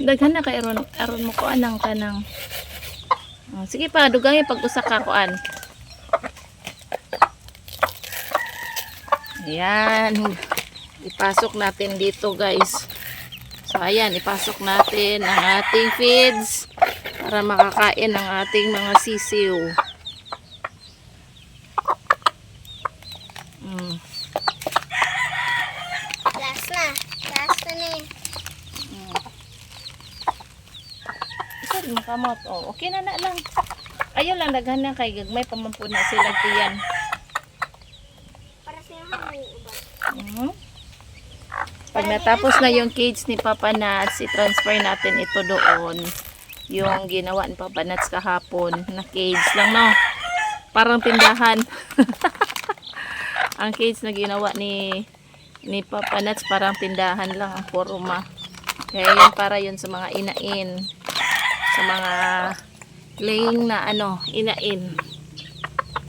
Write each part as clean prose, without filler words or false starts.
Daghan na kay aron mo kuan ang kanang. Oh, sige pa, dugangi pag usa ka kuan. Ayan. Ipasok natin dito, guys. So, ayan, ipasok natin ang ating feeds para makakain ang ating mga sisiw. Last na. Last na ni. Isad mo kamot. Oh, okay na lang. Ayaw lang daghan na kay gagmay pamampo na sila tiyan. Para sa yung hangin uban. Pag natapos na yung cage ni Papa Nats, i-transfer natin ito doon. Yung ginawa ni Papa Nats kahapon na cage lang, no? Parang tindahan. Ang cage na ginawa ni Papa Nats parang tindahan lang ang forma. Kaya yun para yun sa mga inain. Sa mga laying na inain.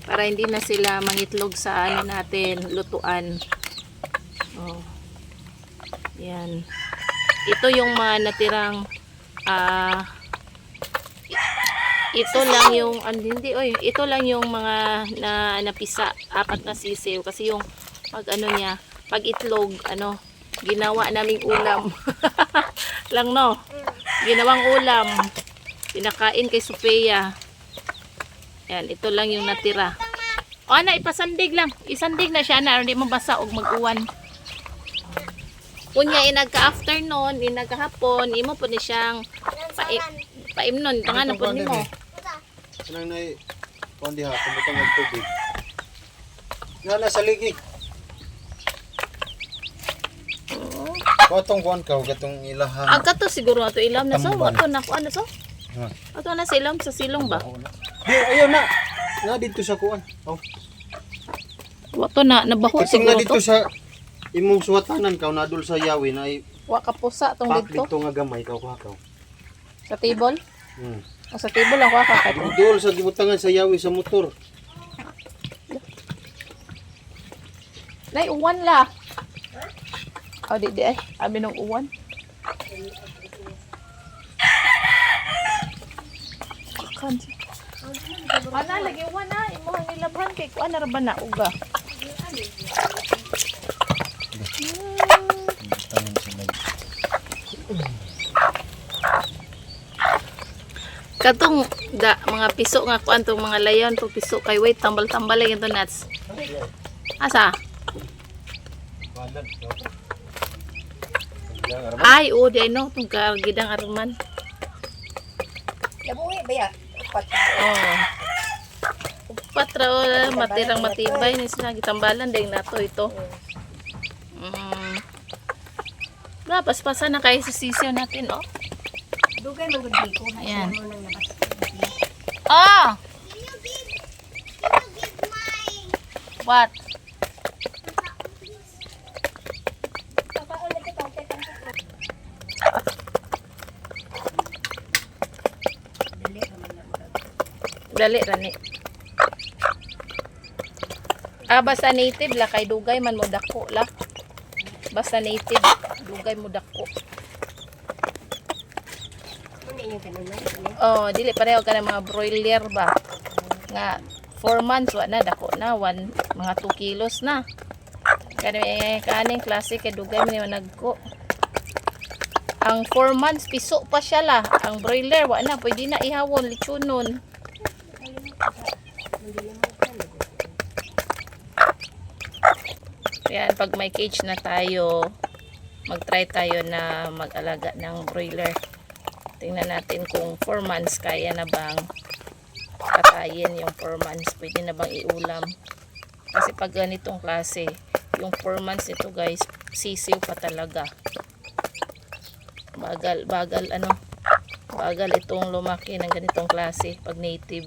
Para hindi na sila mangitlog sa natin, lutuan. Oh. Yan. Ito yung mga natirang ito lang yung ito lang yung mga napisa, 4 na sisiw kasi yung pag niya, pag itlog ginawa naming ulam. Lang no. Ginawang ulam. Pinakain kay Sophia. Yan, ito lang yung natira. O ana, ipasandig lang. Isandig na siya na, hindi mo basa og mag-uwan. Kunya inagka-afternoon, inagka-hapon, imo po ni siyang paimnon, tangan po nimo. Nang nay kundi ha, tumutong og tubig. Nga sa ligi. Kotong kuan ka gatong ilahan. Agka to siguro ato ilam na so, Tamban. ato na kuan na so. Ato na sa ilam sa silong ba? Di ayo na. Na dito sa kuan. Oh. Wato na nabaho Katong siguro na dito to. sa imong suwatanan ka nadul sa yawi na ay Wa ka pusa tong pak dito dito nga gamay ka ka. sa table. Hmm. O sa table lang wa ka kay. Dul sa gibutangan sa yawi sa motor. Nay uwan la. O di ay, abi nung uwan. Akan. Ana lagi uwan na, imo ang nilabhan kay kuan ra ba na uga. Tangan sila. Katong mga piso nga kuan tong mga layon to piso kay wait tambal-tambal lang ito nuts. Asa? Ay, o di no tong gidang arman. Nabuhi ba ya? Oh. Upat ra matirang matibay ni sila gitambalan ding nato ito. Paspasan na kayo sa sisiyo natin, oh. Dugay mo gud ko. Ayan. Ah! What? Dali rani. Basta native la kay dugay man mo dako la. Basta native dugay mo dako. Oh, dili pareho ka ng mga broiler ba? Nga 4 months wa na dako na mga 2 kilos na. Kaning klase kay dugay man nagko. Ang 4 months piso pa siya la. Ang broiler wa na pwede na ihawon lechonon. Yan, pag may cage na tayo, mag-try tayo na mag-alaga ng broiler. Tingnan natin kung 4 months kaya na bang patayin yung 4 months. Pwede na bang iulam. Kasi pag ganitong klase, yung 4 months ito guys, sisiw pa talaga. Bagal itong lumaki ng ganitong klase pag native.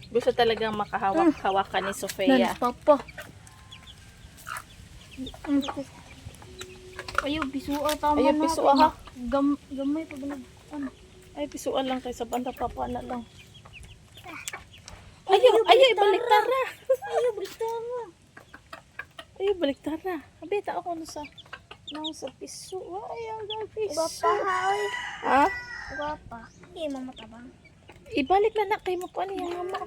Gusto talagang makahawak-hawakan ni Sophia. Papa. Ayaw bisuan tama Ayaw na. bisuan, ha? Gamay pa ba Ay, pisuan lang kaysa banda papa na lang. Ayaw ibalik tara. Ayaw baliktara. baliktad na. Abita ako sa piso. Ay, ang piso. Gwapa ha, oy. Ha? Gwapa. Hindi mo matabang. Ibalik na kay mo ko niya mama.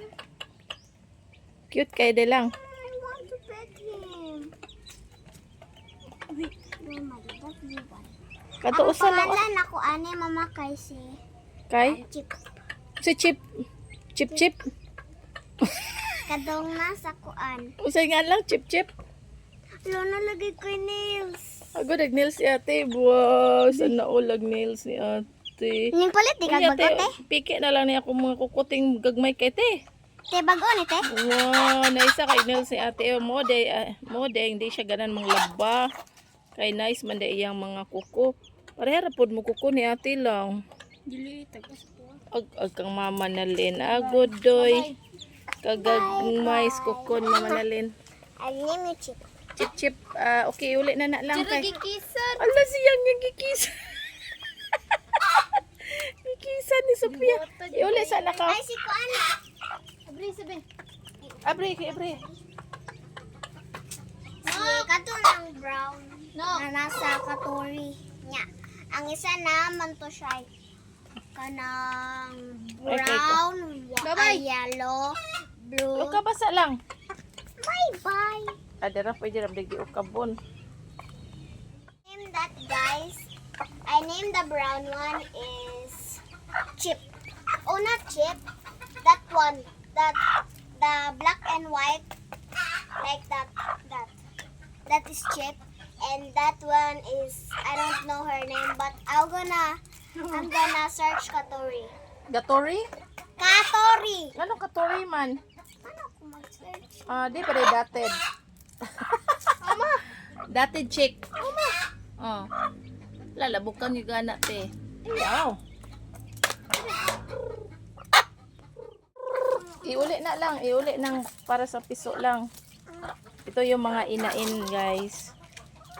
Cute kay de lang. I want to pet him. Wait, mama, that's vegan. Katuusan Ang lang. pangalan ako, ane, mama, kay Kay? Chip. Si Chip. Chip. Kadong nasa kuan. Usay nga lang, Chip. Lo, nalagay ko yung nails. Ako nag-nails si ate. Wow, saan naulag nails ni ate. Yung palit, di Uy, kag ate, bagote. piki na lang niya ako mga kukuting gagmay kay te. Te, bago ni te. Wow, naisa kay nails ni ate. Mode, hindi siya ganan mga laba. Kay nice man de iyang mga kuko. Pareha pod mo kuko ni ate lang. Dili, tagas po. Ag kang mama nalin. Agodoy. Kagagmais kukon mama nalin. I'll name you Chip. Chip. Okay, uli na lang kay. gikisan. Ala siyang yung gikisan. Gikisan ni Sophia. Iuli sana ka. Ay, si kuan na. Abri, sabi. Abre. Si kato ng brown. Na nasa katori niya. Ang isa naman to siya ay kanang brown, yellow, blue. Uka basa lang. Bye-bye. Adara pwede ra di ukabon. Name that, guys. I named the brown one is Chip. Oh, not Chip. That one. The black and white. Like that. That is Chip. And that one is, I don't know her name, but I'm gonna search Katori. Gatori? Katori! Anong katori man? Ano ako mag-search? Di pa rin dated. Dated chick. Oh. Lalabukan yung gana te. Ayaw. Iuli nang para sa piso lang. Ito yung mga inain, guys.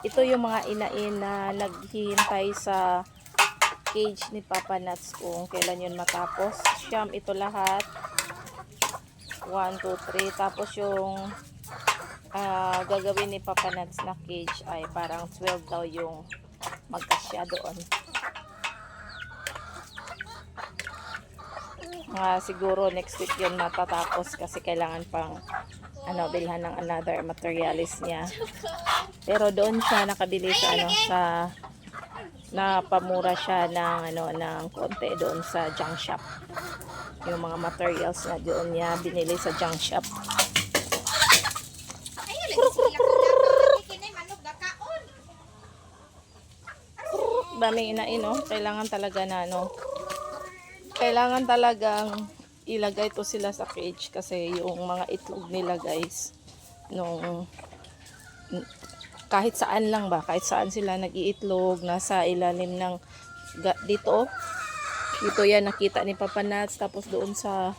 Ito yung mga inain na naghihintay sa cage ni Papa Nuts kung kailan yun matapos. Siyam ito lahat. 1, 2, 3. Tapos yung gagawin ni Papa Nuts na cage ay parang 12 daw yung magkasya doon. Siguro next week yun matatapos kasi kailangan pang bilhan ng another materialis niya. Pero doon siya nakabili sa napamura siya ng konti doon sa junk shop. Yung mga materials na doon niya binili sa junk shop. Daming inain, no? Kailangan talaga kailangan talagang ilagay to sila sa cage kasi yung mga itlog nila, guys, kahit saan sila nag-iitlog, nasa ilalim ng dito yan nakita ni Papa Nuts, tapos doon sa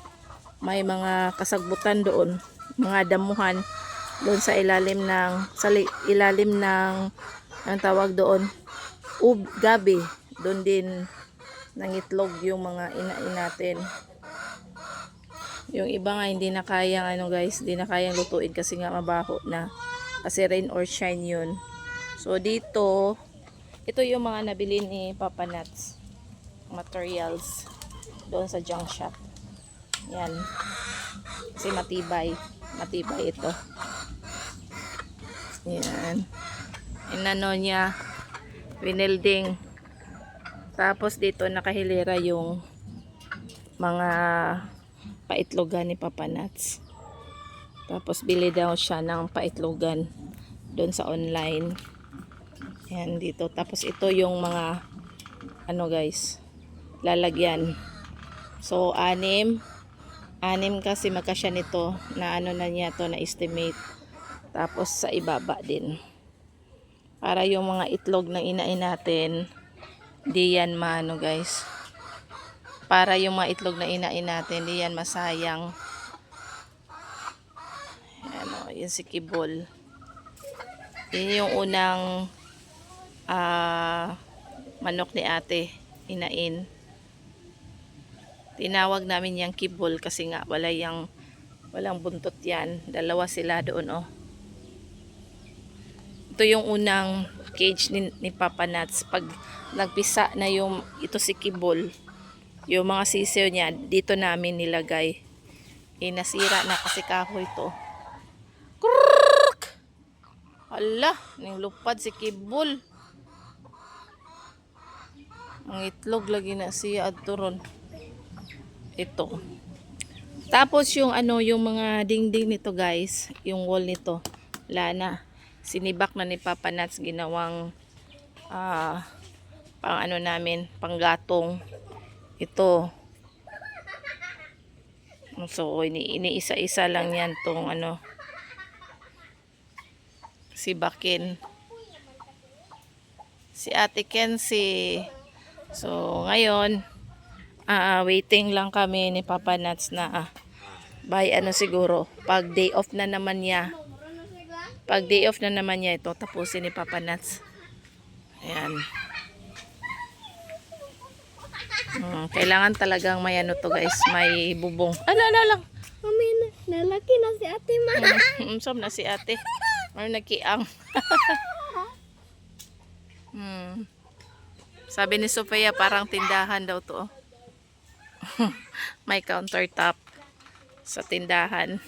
may mga kasagbutan doon, mga damuhan doon sa ilalim ng ang tawag doon gabi, doon din nangitlog yung mga inain natin. Yung iba nga hindi na kayang guys, hindi na kayang lutuin kasi nga mabaho na, kasi rain or shine yun. So dito, ito yung mga nabili ni Papa Nuts materials doon sa junk shop. Yan, kasi matibay ito. Yan, inano niya, winelding. Tapos dito nakahilera yung mga paitlogan ni Papa Nuts. Tapos bili daw siya ng paitlogan doon sa online. Yan dito. Tapos ito yung mga guys, lalagyan. So 6 kasi magkasya nito na na niya to na estimate. Tapos sa ibaba din. Para yung mga itlog ng inain natin di yan guys. Para yung mga itlog na inain natin di yan masayang. Yan si Kibol. Yan yung unang manok ni ate, inain. Tinawag namin yung Kibol kasi nga walang buntot yan. Dalawa sila doon, oh. Ito yung unang cage ni Papa Nuts. Pag nagpisa na yung ito si Kibol, yung mga sisiw niya, dito namin nilagay. Nasira na kasi kahoy to. Krrrk! Hala, ning lupad si Kibol. Ang itlog lagi na siya at turon. Ito. Tapos yung yung mga dingding nito guys, yung wall nito, wala na. Sinibak na ni Papa Nuts, ginawang pang namin, panggatong. Ito. So, iniisa-isa lang yan tong si Bakin. Si Ate Kenzie. So, ngayon, waiting lang kami ni Papa Nuts na by siguro, pag day off na naman niya. Pag day off na naman niya ito, tapusin ni Papa Nuts. Ayan. Kailangan talagang may to guys, may bubong. Lang. Mami, nalaki na si ate ma. Som na si ate. May nagkiang. Sabi ni Sofia, parang tindahan daw to. May countertop sa tindahan.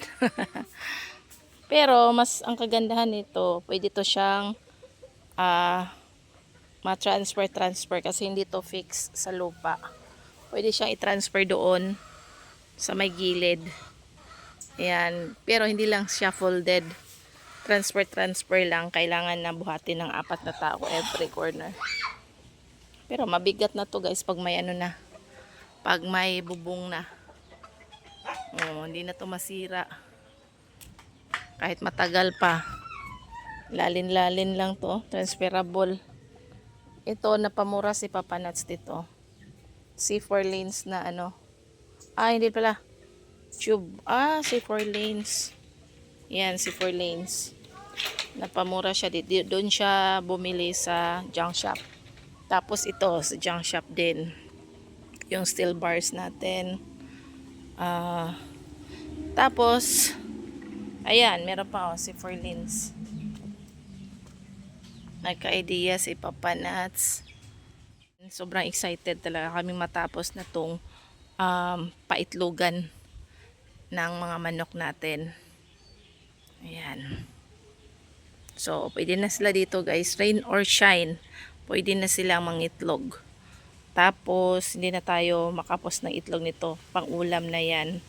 Pero mas ang kagandahan nito, pwede to siyang ma-transfer kasi hindi to fix sa lupa. Pwede siyang i-transfer doon sa may gilid. Ayan. Pero hindi lang siya folded. Transfer lang. Kailangan na buhatin ng 4 na tao every corner. Pero mabigat na to guys pag may na. Pag may bubong na. Hindi na to masira. Kahit matagal pa. Lalin lang to. Transferable. Ito, napamura si Papa Nuts dito. C4 lanes na hindi pala. Tube. C4 lanes. Yan, C4 lanes. Napamura siya dito. Doon siya bumili sa junk shop. Tapos ito, sa junk shop din. Yung steel bars natin. Tapos, ayan, meron pa C4 lanes. Nagka-idea si Papa Nuts. Sobrang excited talaga kami matapos na tong paitlogan ng mga manok natin. Ayan. So, pwede na sila dito guys. Rain or shine. Pwede na silang mangitlog. Tapos, hindi na tayo makapos ng itlog nito. Pang ulam na yan.